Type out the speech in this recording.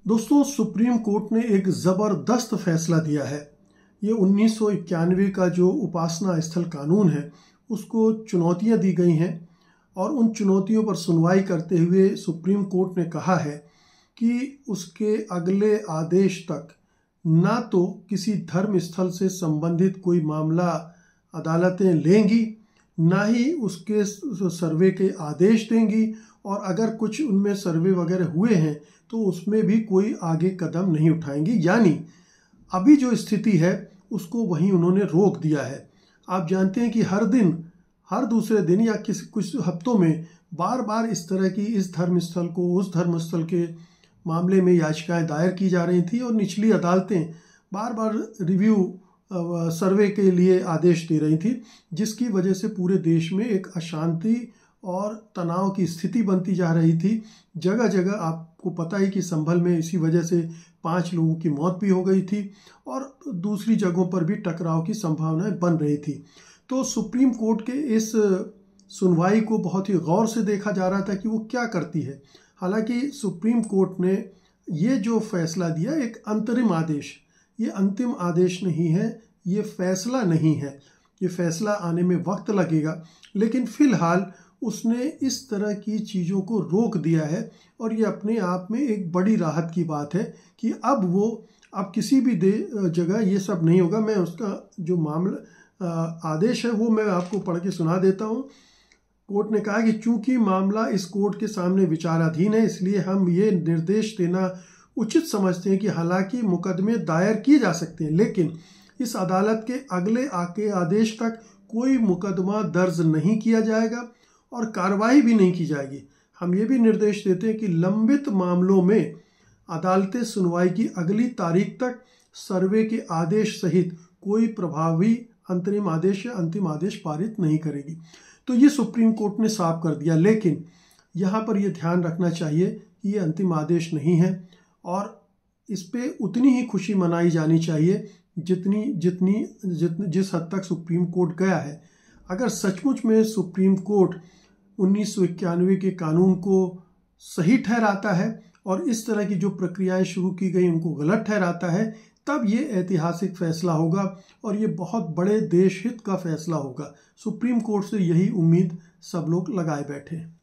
दोस्तों, supreme court ने एक ज़बरदस्त फैसला दिया है। ये 1991 का जो उपासना स्थल कानून है उसको चुनौतियां दी गई हैं और उन चुनौतियों पर सुनवाई करते हुए सुप्रीम कोर्ट ने कहा है कि उसके अगले आदेश तक ना तो किसी धर्म स्थल से संबंधित कोई मामला अदालतें लेंगी, ना ही उसके सर्वे के आदेश देंगी, और अगर कुछ उनमें सर्वे वगैरह हुए हैं तो उसमें भी कोई आगे कदम नहीं उठाएंगी। यानी अभी जो स्थिति है उसको वहीं उन्होंने रोक दिया है। आप जानते हैं कि हर दिन, हर दूसरे दिन या कुछ हफ्तों में बार बार इस तरह की इस धर्मस्थल को उस धर्मस्थल के मामले में याचिकाएं दायर की जा रही थी और निचली अदालतें बार बार रिव्यू सर्वे के लिए आदेश दे रही थी, जिसकी वजह से पूरे देश में एक अशांति और तनाव की स्थिति बनती जा रही थी। जगह जगह आपको पता है कि संभल में इसी वजह से 5 लोगों की मौत भी हो गई थी और दूसरी जगहों पर भी टकराव की संभावनाएं बन रही थी। तो सुप्रीम कोर्ट के इस सुनवाई को बहुत ही गौर से देखा जा रहा था कि वो क्या करती है। हालांकि सुप्रीम कोर्ट ने ये जो फैसला दिया एक अंतरिम आदेश, ये अंतिम आदेश नहीं है, ये फैसला नहीं है, ये फैसला आने में वक्त लगेगा, लेकिन फिलहाल उसने इस तरह की चीज़ों को रोक दिया है और ये अपने आप में एक बड़ी राहत की बात है कि अब किसी भी जगह ये सब नहीं होगा। मैं उसका जो मामला आदेश है वो मैं आपको पढ़ के सुना देता हूँ। कोर्ट ने कहा कि चूंकि मामला इस कोर्ट के सामने विचाराधीन है, इसलिए हम ये निर्देश देना उचित समझते हैं कि हालांकि मुकदमे दायर किए जा सकते हैं, लेकिन इस अदालत के अगले आदेश तक कोई मुकदमा दर्ज नहीं किया जाएगा और कार्रवाई भी नहीं की जाएगी। हम ये भी निर्देश देते हैं कि लंबित मामलों में अदालतें सुनवाई की अगली तारीख तक सर्वे के आदेश सहित कोई प्रभावी अंतरिम आदेश या अंतिम आदेश पारित नहीं करेगी। तो ये सुप्रीम कोर्ट ने साफ कर दिया, लेकिन यहाँ पर यह ध्यान रखना चाहिए कि ये अंतिम आदेश नहीं है और इस पे उतनी ही खुशी मनाई जानी चाहिए जिस हद तक सुप्रीम कोर्ट गया है। अगर सचमुच में सुप्रीम कोर्ट 1991 के कानून को सही ठहराता है और इस तरह की जो प्रक्रियाएं शुरू की गई उनको गलत ठहराता है, तब ये ऐतिहासिक फैसला होगा और ये बहुत बड़े देश हित का फैसला होगा। सुप्रीम कोर्ट से यही उम्मीद सब लोग लगाए बैठे हैं।